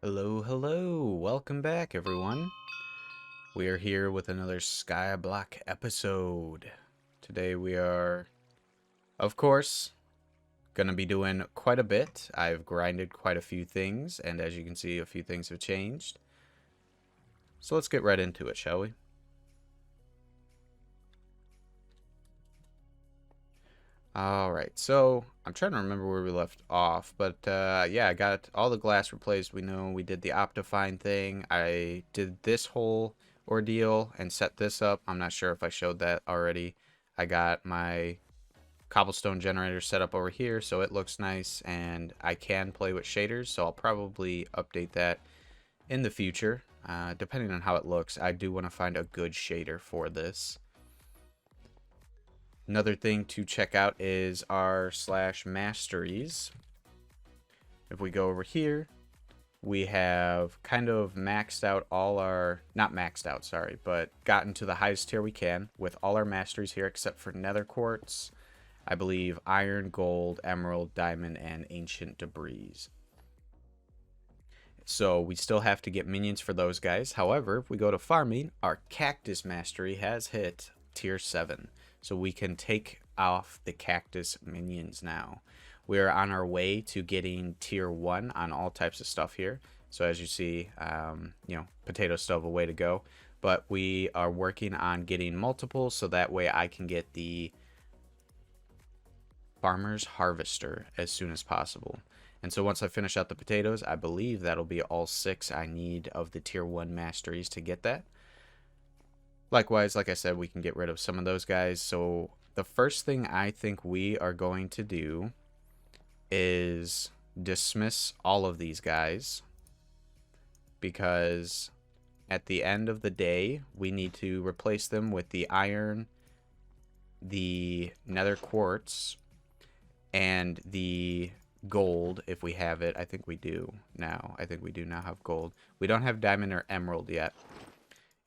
Hello, hello. Welcome back, everyone. We are here with another Skyblock episode. Today we are, of course, going to be doing quite a bit. I've grinded quite a few things, and as you can see, a few things have changed. So let's get right into it, shall we? Alright, so I'm trying to remember where we left off, but yeah, I got all the glass replaced. We know we did the Optifine thing. I did this whole ordeal and set this up. I'm not sure if I showed that already. I got my cobblestone generator set up over here, so it looks nice, and I can play with shaders, so I'll probably update that in the future, depending on how it looks. I do want to find a good shader for this. Another thing to check out is our /masteries. If we go over here, we have kind of maxed out all our, not maxed out, sorry, but gotten to the highest tier we can with all our masteries here except for nether quartz, I believe iron, gold, emerald, diamond, and ancient debris. So we still have to get minions for those guys. However, if we go to farming, our cactus mastery has hit tier 7. So we can take off the cactus minions now. We are on our way to getting tier 1 on all types of stuff here. So as you see, potato still have a way to go. But we are working on getting multiple so that way I can get the farmer's harvester as soon as possible. And so once I finish out the potatoes, I believe that'll be all 6 I need of the tier 1 masteries to get that. Likewise, like I said, we can get rid of some of those guys. So the first thing I think we are going to do is dismiss all of these guys, because at the end of the day, we need to replace them with the iron, the nether quartz, and the gold if we have it. I think we do now. I think we do now have gold. We don't have diamond or emerald yet.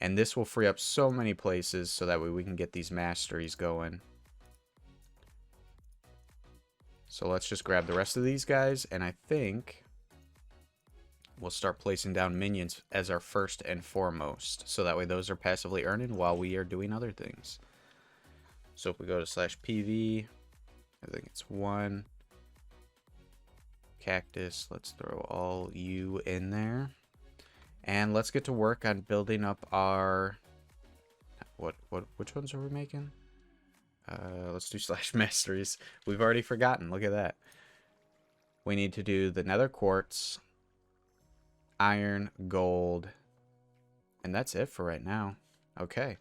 And this will free up so many places so that way we can get these masteries going. So let's just grab the rest of these guys, and I think we'll start placing down minions as our first and foremost. So that way those are passively earning while we are doing other things. So if we go to /PV, I think it's 1. Cactus, let's throw all you in there. And let's get to work on building up our, which ones are we making? Let's do /masteries. We've already forgotten. Look at that. We need to do the nether quartz, iron, gold, and that's it for right now. Okay.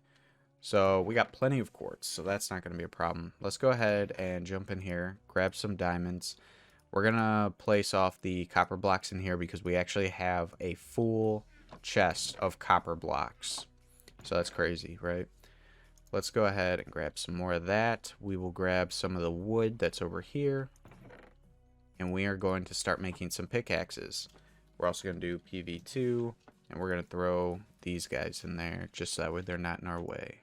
So we got plenty of quartz, so that's not going to be a problem. Let's go ahead and jump in here, grab some diamonds. We're going to place off the copper blocks in here because we actually have a full chest of copper blocks. So that's crazy, right? Let's go ahead and grab some more of that. We will grab some of the wood that's over here, and we are going to start making some pickaxes. We're also going to do PV2, and we're going to throw these guys in there just so that way they're not in our way.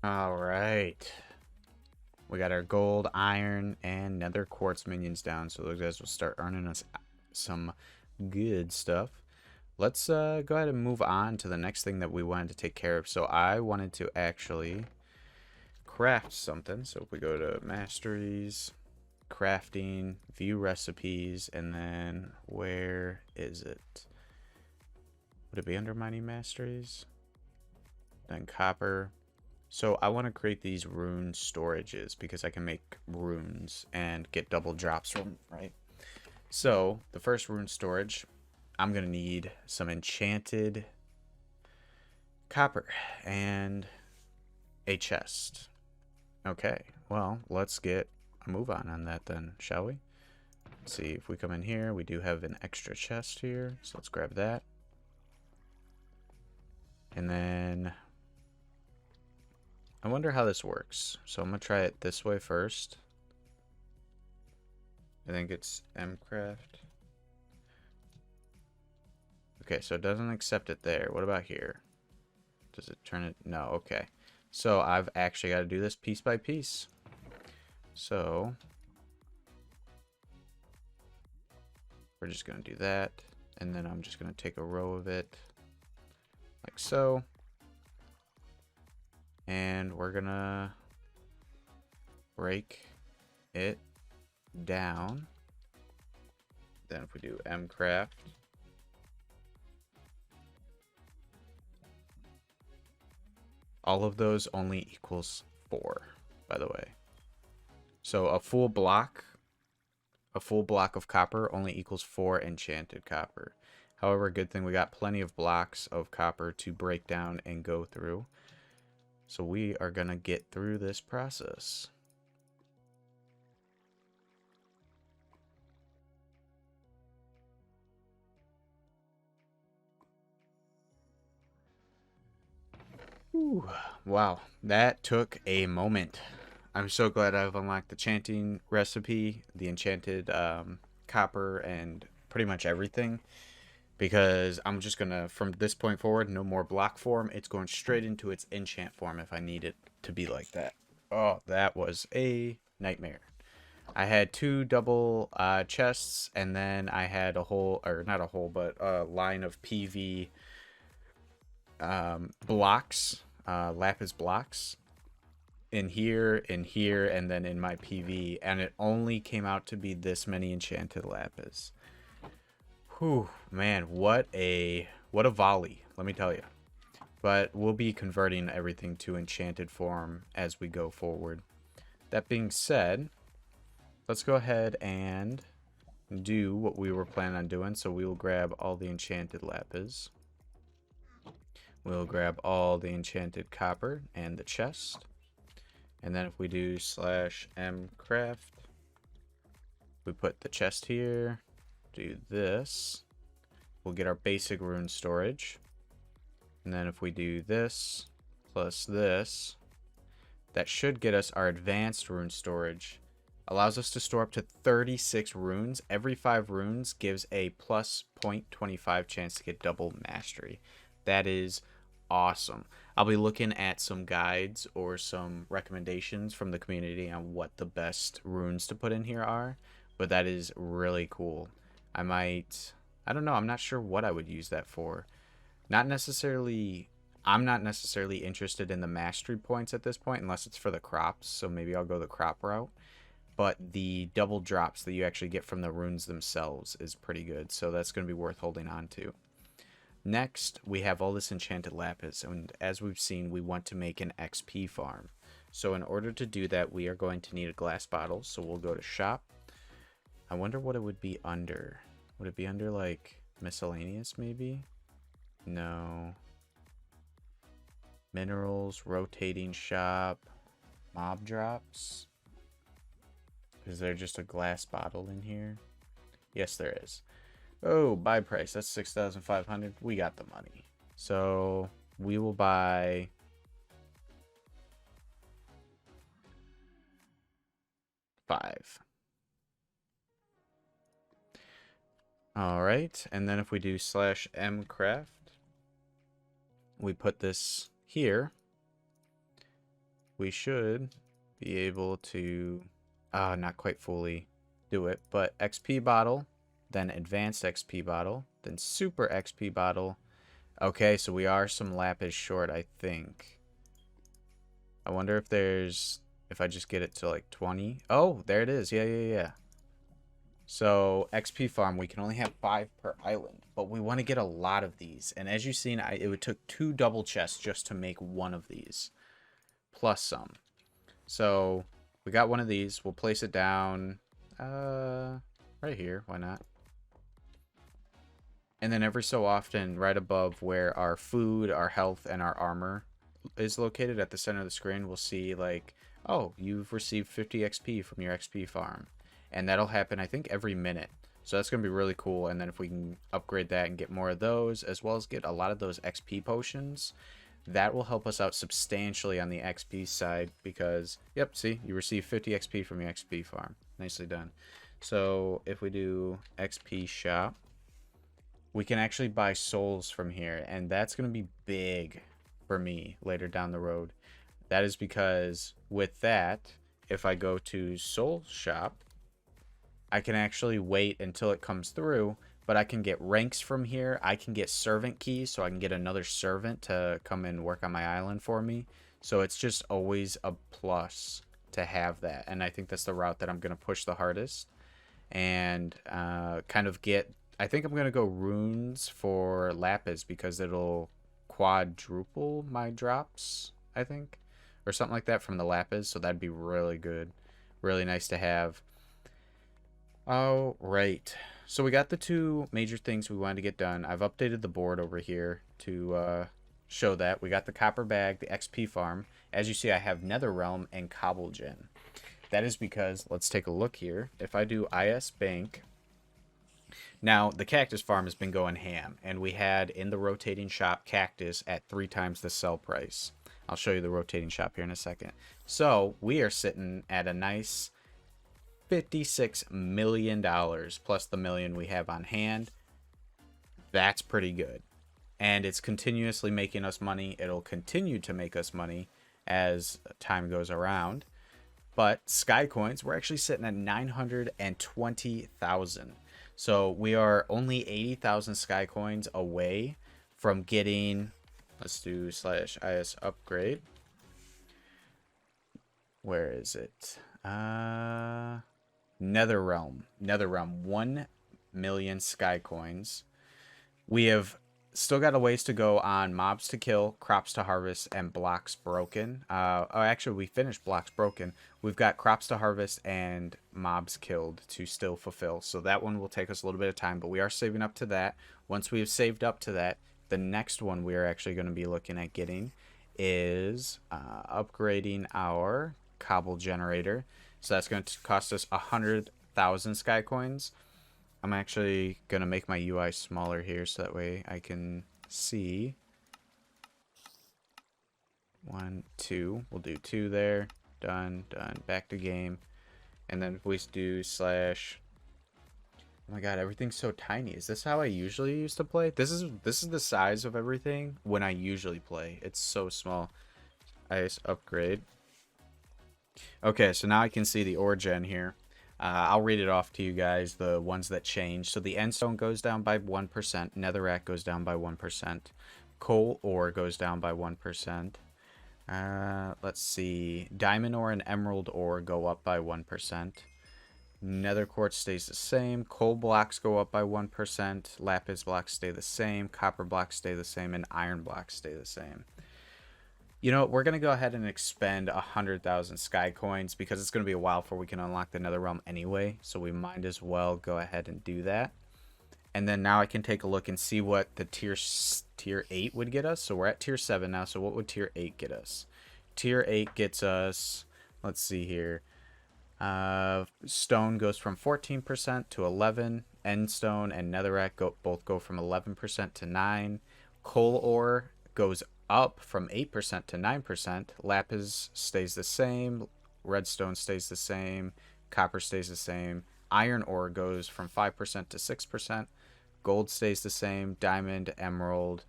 All right. We got our gold, iron, and nether quartz minions down, so those guys will start earning us some good stuff. Let's go ahead and move on to the next thing that we wanted to take care of. So I wanted to actually craft something. So if we go to masteries, crafting, view recipes, and then where is it? Would it be under mining masteries? Then copper. So I want to create these rune storages because I can make runes and get double drops from, right? So the first rune storage, I'm going to need some enchanted copper and a chest. Okay, well, let's get a move on that then, shall we? Let's see if we come in here. We do have an extra chest here, so let's grab that. And then I wonder how this works. So I'm going to try it this way first. I think it's mcraft. Okay, so it doesn't accept it there. What about here? Does it turn it? No, okay. So I've actually got to do this piece by piece. So we're just going to do that. And then I'm just going to take a row of it like so. And we're going to break it down. Then if we do mcraft, all of those only equals 4, by the way. So a full block of copper only equals 4 enchanted copper. However, good thing we got plenty of blocks of copper to break down and go through. So we are going to get through this process. Ooh, wow, that took a moment. I'm so glad I've unlocked the chanting recipe, the enchanted copper, and pretty much everything. Because I'm just going to, from this point forward, no more block form. It's going straight into its enchant form if I need it to be like that. Oh, that was a nightmare. I had 2 double chests, and then I had a whole, or not a whole, but a line of PV blocks, lapis blocks in here, and then in my PV, and it only came out to be this many enchanted lapis. Whew, man, what a volley, let me tell you. But we'll be converting everything to enchanted form as we go forward. That being said, let's go ahead and do what we were planning on doing. So we will grab all the enchanted lapis. We'll grab all the enchanted copper and the chest. And then if we do /mcraft, we put the chest here, do this, we'll get our basic rune storage. And then if we do this plus this, that should get us our advanced rune storage. Allows us to store up to 36 runes. Every 5 runes gives a plus 0.25 chance to get double mastery. That is awesome. I'll be looking at some guides or some recommendations from the community on what the best runes to put in here are, but that is really cool. I don't know, I'm not sure what I would use that for. I'm not necessarily interested in the mastery points at this point unless it's for the crops, so maybe I'll go the crop route. But the double drops that you actually get from the runes themselves is pretty good, so that's going to be worth holding on to. Next, we have all this enchanted lapis, and as we've seen, we want to make an XP farm. So in order to do that, we are going to need a glass bottle, so we'll go to shop. I wonder what it would be under. Would it be under, like, miscellaneous, maybe? No. Minerals, rotating shop, mob drops. Is there just a glass bottle in here? Yes, there is. Oh, buy price. That's 6,500. We got the money. So we will buy 5. All right. And then if we do /mcraft, we put this here. we should be able to, not quite fully do it, but XP bottle, then advanced XP bottle, then super XP bottle. Okay, so we are some lapis short, I think. I wonder if there's, if I just get it to like 20. Oh, there it is. Yeah. So XP farm, we can only have 5 per island, but we want to get a lot of these. And as you've seen, it took 2 double chests just to make one of these, plus some. So we got one of these. We'll place it down right here. Why not? And then every so often, right above where our food, our health, and our armor is located at the center of the screen, we'll see like, oh, you've received 50 XP from your XP farm. And that'll happen, I think, every minute. So that's going to be really cool. And then if we can upgrade that and get more of those, as well as get a lot of those XP potions, that will help us out substantially on the XP side because, yep, see, you receive 50 XP from your XP farm. Nicely done. So if we do XP shop, we can actually buy souls from here. And that's going to be big for me later down the road. That is because with that, if I go to soul shop, I can actually wait until it comes through, but I can get ranks from here. I can get servant keys, so I can get another servant to come and work on my island for me. So it's just always a plus to have that. And I think that's the route that I'm going to push the hardest. And kind of get... I think I'm going to go runes for lapis because it'll quadruple my drops, I think. Or something like that from the lapis. So that'd be really good. Really nice to have. All right. So we got the 2 major things we wanted to get done. I've updated the board over here to show that. We got the copper bag, the XP farm. As you see, I have Netherrealm and Cobblegen. That is because, let's take a look here. If I do IS Bank, now the cactus farm has been going ham, and we had in the rotating shop cactus at 3 times the sell price. I'll show you the rotating shop here in a second. So we are sitting at a nice $56 million plus the million we have on hand. That's pretty good. And it's continuously making us money. It'll continue to make us money as time goes around. But Sky Coins, we're actually sitting at 920,000. So we are only 80,000 Sky Coins away from getting, let's do /is upgrade. Where is it? Netherrealm. 1 million Sky Coins. We have still got a ways to go on mobs to kill, crops to harvest, and blocks broken. Actually, we finished blocks broken. We've got crops to harvest and mobs killed to still fulfill. So that one will take us a little bit of time, but we are saving up to that. Once we have saved up to that, the next one we are actually going to be looking at getting is upgrading our cobble generator. So that's going to cost us 100,000 Sky Coins. I'm actually going to make my UI smaller here so that way I can see. 1, 2. We'll do 2 there. Done. Back to game. And then if we do /... Oh my god, everything's so tiny. Is this how I usually used to play? This is the size of everything when I usually play. It's so small. I just upgrade. Okay, so now I can see the origin here. I'll read it off to you guys, the ones that change. So the endstone goes down by 1%. Netherrack goes down by 1%. Coal ore goes down by 1%. Let's see. Diamond ore and emerald ore go up by 1%. Nether quartz stays the same. Coal blocks go up by 1%. Lapis blocks stay the same. Copper blocks stay the same. And iron blocks stay the same. You know, we're going to go ahead and expend 100,000 Sky Coins because it's going to be a while before we can unlock the Netherrealm anyway. So we might as well go ahead and do that. And then now I can take a look and see what the tier 8 would get us. So we're at tier 7 now. So what would tier 8 get us? Tier 8 gets us, let's see here. Stone goes from 14% to 11. Endstone and Netherrack both go from 11% to 9. Coal ore goes up from 8% to 9%. Lapis stays the same. Redstone stays the same. Copper stays the same. Iron ore goes from 5% to 6%. Gold stays the same. Diamond, emerald,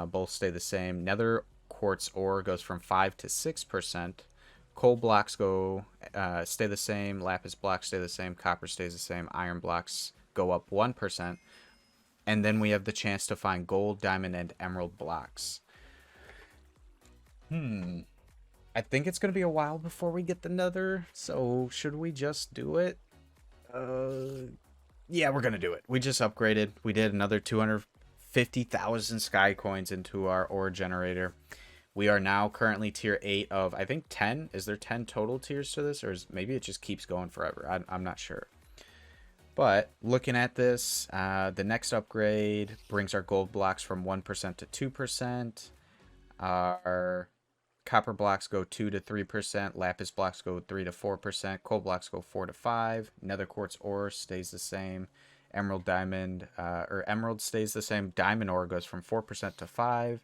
both stay the same. Nether quartz ore goes from 5 to 6%. Coal blocks stay the same. Lapis blocks stay the same. Copper stays the same. Iron blocks go up 1%. And then we have the chance to find gold, diamond, and emerald blocks. I think it's going to be a while before we get the nether. So should we just do it? Yeah, we're going to do it. We just upgraded. We did another 250,000 sky coins into our ore generator. We are now currently tier 8 of, I think, 10. Is there 10 total tiers to this? Or maybe it just keeps going forever. I'm not sure. But looking at this, the next upgrade brings our gold blocks from 1% to 2%. Our copper blocks go 2 to 3%. Lapis blocks go 3 to 4%. Coal blocks go 4 to 5. Nether quartz ore stays the same. Emerald stays the same. Diamond ore goes from 4% to 5%.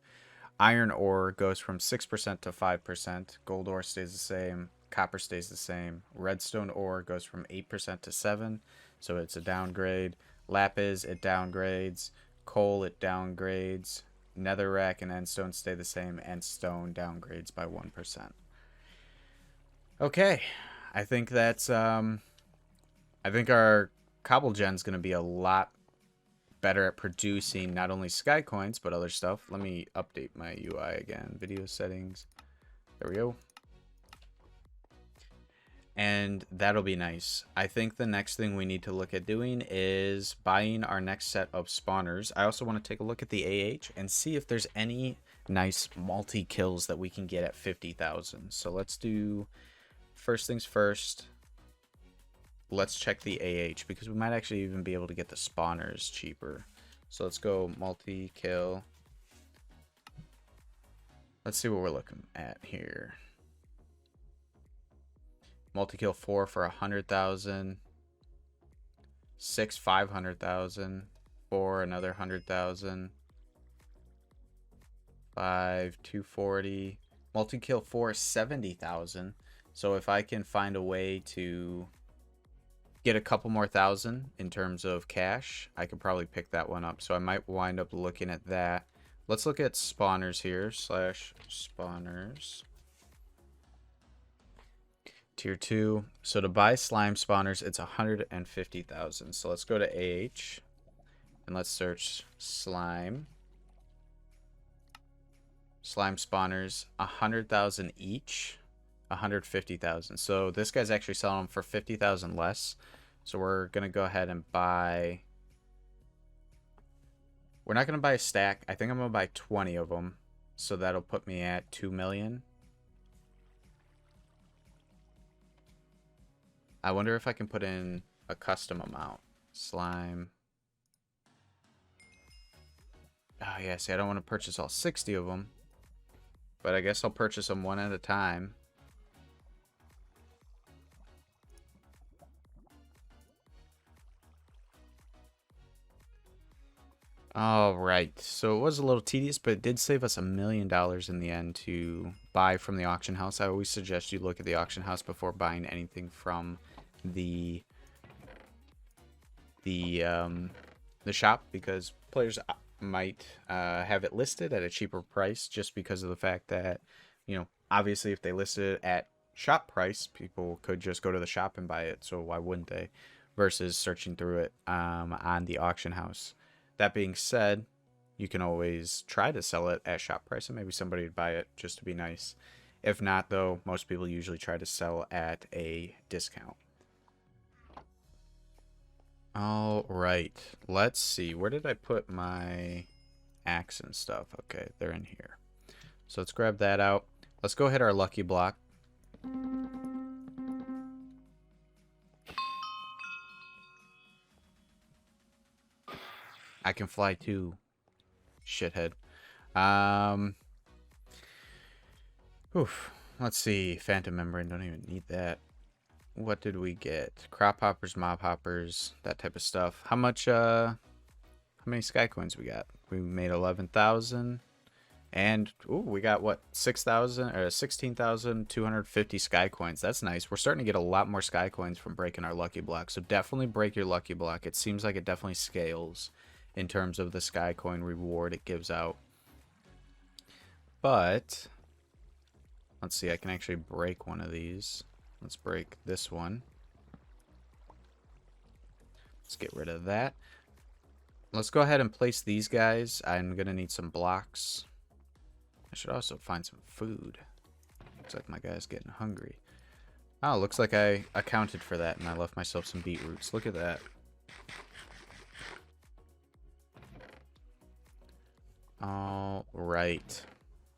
Iron ore goes from 6% to 5%. Gold ore stays the same. Copper stays the same. Redstone ore goes from 8% to 7%. So it's a downgrade. Lapis, it downgrades. Coal, it downgrades. Netherrack and endstone stay the same. And stone downgrades by 1%. Okay. I think that's... I think our cobble gen's going to be a lot better at producing not only sky coins, but other stuff. Let me update my UI again. Video settings. There we go. And that'll be nice. I think the next thing we need to look at doing is buying our next set of spawners. I also want to take a look at the AH and see if there's any nice multi-kills that we can get at 50,000. So let's do, first things first, let's check the AH because we might actually even be able to get the spawners cheaper. So let's go multi-kill. Let's see what we're looking at here. Multi-kill 4 for 100,000. 6, 500,000. 4, another 100,000. 5, 240. Multi-kill 4, 70,000. So if I can find a way to get a couple more thousand in terms of cash, I could probably pick that one up. So I might wind up looking at that. Let's look at spawners here. /spawners. Tier 2. So to buy slime spawners, it's 150,000. So let's go to AH and let's search slime. Slime spawners, 100,000 each, 150,000. So this guy's actually selling them for 50,000 less. So we're going to go ahead and buy. We're not going to buy a stack. I think I'm going to buy 20 of them. So that'll put me at 2 million. I wonder if I can put in a custom amount. Slime. Oh, yeah, see, I don't want to purchase all 60 of them. But I guess I'll purchase them one at a time. Alright, so it was a little tedious, but it did save us $1 million in the end to buy from the auction house. I always suggest you look at the auction house before buying anything from the shop, because players might have it listed at a cheaper price just because of the fact that, you know, obviously if they listed it at shop price, people could just go to the shop and buy it, so why wouldn't they, versus searching through it on the auction house. That being said, you can always try to sell it at shop price and maybe somebody would buy it just to be nice. If not, though, most people usually try to sell at a discount. All right, let's see. Where did I put my axe and stuff? Okay, they're in here. So let's grab that out. Let's go hit our lucky block. I can fly too, shithead. Let's see. Phantom membrane, don't even need that. What did we get? Crop hoppers, mob hoppers, that type of stuff. How much, how many sky coins we got? We made 11,000. And, ooh, we got, what, 6,000 or 16,250 sky coins. That's nice. We're starting to get a lot more sky coins from breaking our lucky block. So definitely break your lucky block. It seems like it definitely scales in terms of the sky coin reward it gives out. But let's see, I can actually break one of these. Let's break this one. Let's get rid of that. Let's go ahead and place these guys. I'm going to need some blocks. I should also find some food. Looks like my guy's getting hungry. Oh, looks like I accounted for that and I left myself some beetroots. Look at that. All right.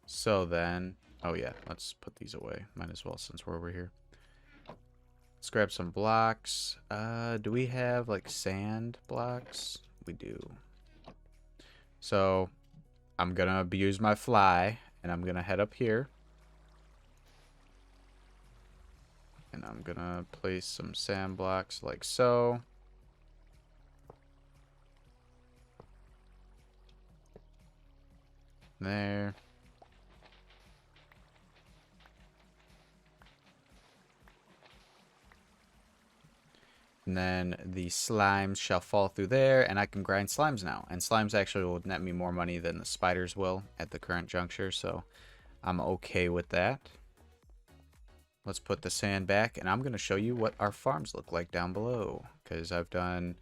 So then, oh yeah, let's put these away. Might as well since we're over here. Let's grab some blocks. Do we have like sand blocks? We do. So I'm gonna use my fly and I'm gonna head up here. And I'm gonna place some sand blocks like so. There. And then the slimes shall fall through there, and I can grind slimes now. And slimes actually will net me more money than the spiders will at the current juncture, so I'm okay with that. Let's put the sand back, and I'm going to show you what our farms look like down below, because I've done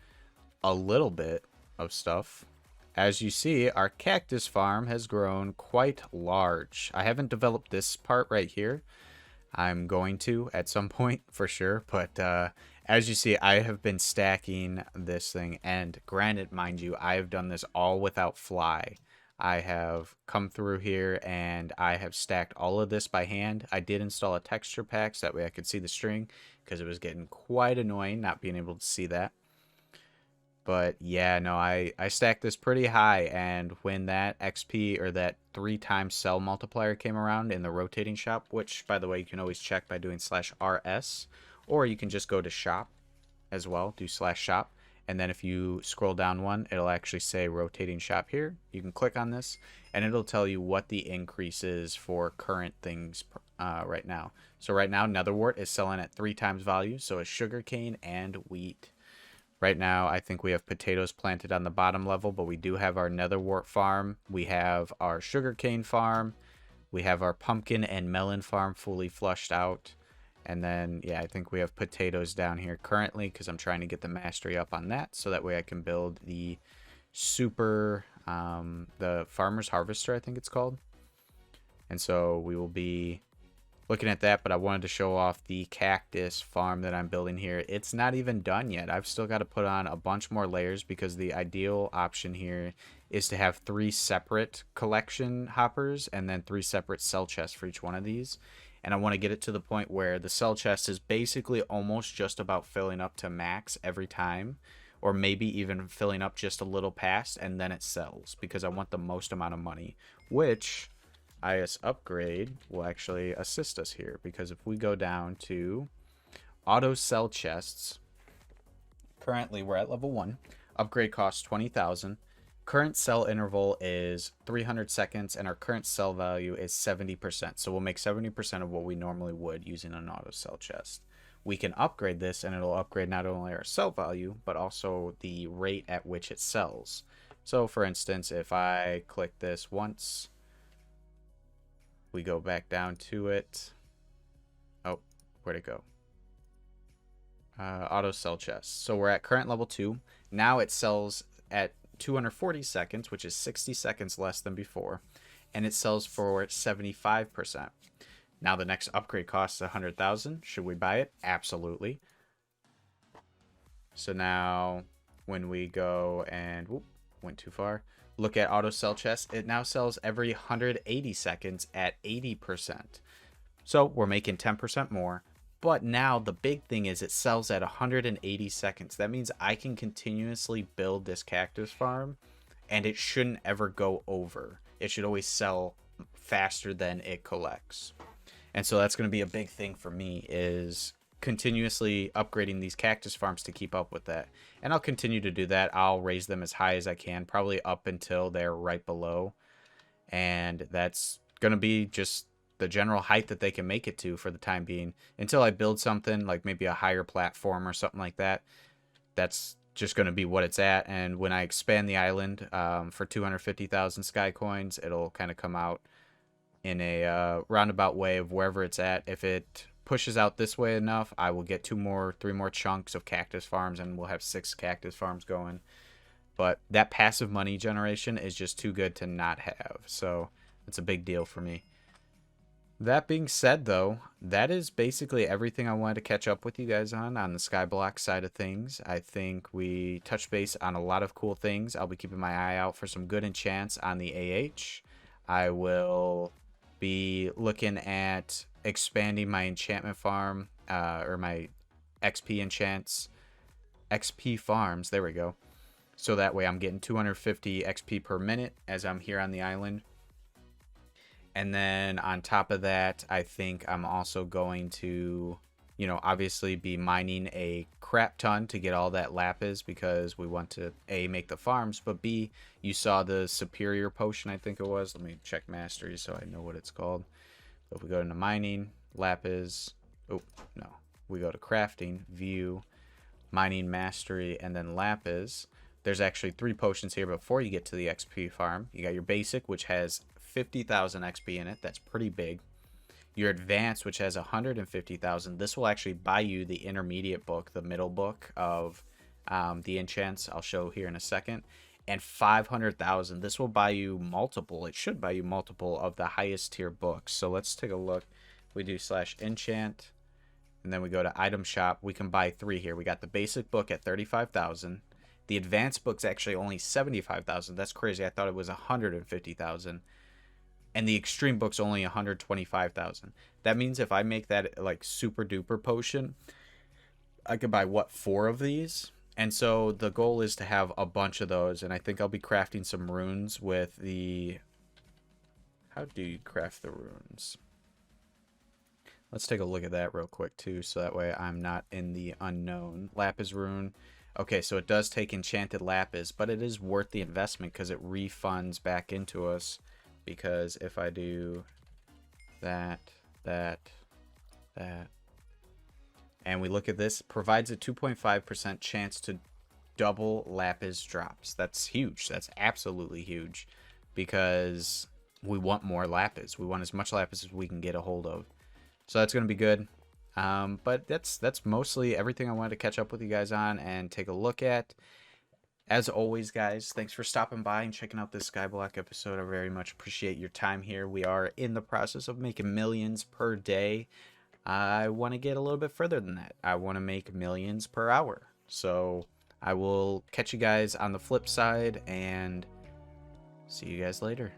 a little bit of stuff. As you see, our cactus farm has grown quite large. I haven't developed this part right here. I'm going to at some point for sure, but as you see, I have been stacking this thing, and granted, mind you, I have done this all without fly. I have come through here and I have stacked all of this by hand. I did install a texture pack so that way I could see the string because it was getting quite annoying not being able to see that. But yeah, no, I stacked this pretty high, and when that XP or that 3x cell multiplier came around in the rotating shop, which by the way you can always check by doing /RS, or you can just go to shop as well, do /shop, and then if you scroll down one, it'll actually say rotating shop here. You can click on this and it'll tell you what the increase is for current things right now. So right now netherwort is selling at 3x value, so is sugarcane and wheat. Right now, I think we have potatoes planted on the bottom level, but we do have our netherwort farm. We have our sugarcane farm. We have our pumpkin and melon farm fully flushed out. And then, yeah, I think we have potatoes down here currently because I'm trying to get the mastery up on that. So that way I can build the super, the farmer's harvester, I think it's called. And so we will be looking at that, but I wanted to show off the cactus farm that I'm building here. It's not even done yet. I've still got to put on a bunch more layers because the ideal option here is to have 3 separate collection hoppers and then 3 separate cell chests for each one of these. And I want to get it to the point where the cell chest is basically almost just about filling up to max every time, or maybe even filling up just a little past, and then it sells because I want the most amount of money, which IS upgrade will actually assist us here, because if we go down to auto cell chests, currently we're at level 1, upgrade costs 20,000, current cell interval is 300 seconds, and our current cell value is 70%, so we'll make 70% of what we normally would using an auto cell chest. We can upgrade this and it'll upgrade not only our cell value but also the rate at which it sells. So for instance, if I click this once, we go back down to it. Oh, where'd it go? Auto cell chest. So we're at current level 2. Now it sells at 240 seconds, which is 60 seconds less than before. And it sells for 75%. Now the next upgrade costs 100,000. Should we buy it? Absolutely. So now when we go and, whoop, went too far. Look at auto cell chest. It now sells every 180 seconds at 80%. So we're making 10% more. But now the big thing is it sells at 180 seconds. That means I can continuously build this cactus farm and it shouldn't ever go over. It should always sell faster than it collects. And so that's going to be a big thing for me, is continuously upgrading these cactus farms to keep up with that. And I'll continue to do that. I'll raise them as high as I can, probably up until they're right below. And that's going to be just the general height that they can make it to for the time being, until I build something like maybe a higher platform or something like that. That's just going to be what it's at. And when I expand the island for 250,000 sky coins, it'll kind of come out in a roundabout way of wherever it's at. If it pushes out this way enough, I will get 3 more chunks of cactus farms, and we'll have 6 cactus farms going. But that passive money generation is just too good to not have. So it's a big deal for me. That being said, though, that is basically everything I wanted to catch up with you guys on the Skyblock side of things. I think we touched base on a lot of cool things. I'll be keeping my eye out for some good enchants on the AH. I will be looking at expanding my enchantment farm, or my XP enchants, XP farms. There we go. So that way I'm getting 250 XP per minute as I'm here on the island. And then on top of that, I think I'm also going to, you know, obviously be mining a crap ton to get all that lapis, because we want to A, make the farms, but B, you saw the superior potion, I think it was. Let me check mastery so I know what it's called. So if we go into mining, lapis, oh, no. We go to crafting, view, mining mastery, and then lapis. There's actually 3 potions here before you get to the XP farm. You got your basic, which has 50,000 XP in it. That's pretty big. Your advanced, which has 150,000. This will actually buy you the intermediate book, the middle book of the enchants. I'll show here in a second. And 500,000. This will buy you multiple. It should buy you multiple of the highest tier books. So let's take a look. We do /enchant, and then we go to item shop. We can buy 3 here. We got the basic book at 35,000. The advanced book's actually only 75,000. That's crazy. I thought it was 150,000. And the extreme book's only 125,000. That means if I make that like super duper potion, I could buy what, 4 of these? And so the goal is to have a bunch of those, and I think I'll be crafting some runes with the... How do you craft the runes? Let's take a look at that real quick too, so that way I'm not in the unknown. Lapis rune. Okay, so it does take enchanted lapis, but it is worth the investment because it refunds back into us. Because if I do that, and we look at this, provides a 2.5% chance to double lapis drops. That's huge. That's absolutely huge, because we want more lapis. We want as much lapis as we can get a hold of. So that's going to be good. But that's mostly everything I wanted to catch up with you guys on and take a look at. As always, guys, thanks for stopping by and checking out this Skyblock episode. I very much appreciate your time here. We are in the process of making millions per day. I want to get a little bit further than that. I want to make millions per hour. So I will catch you guys on the flip side and see you guys later.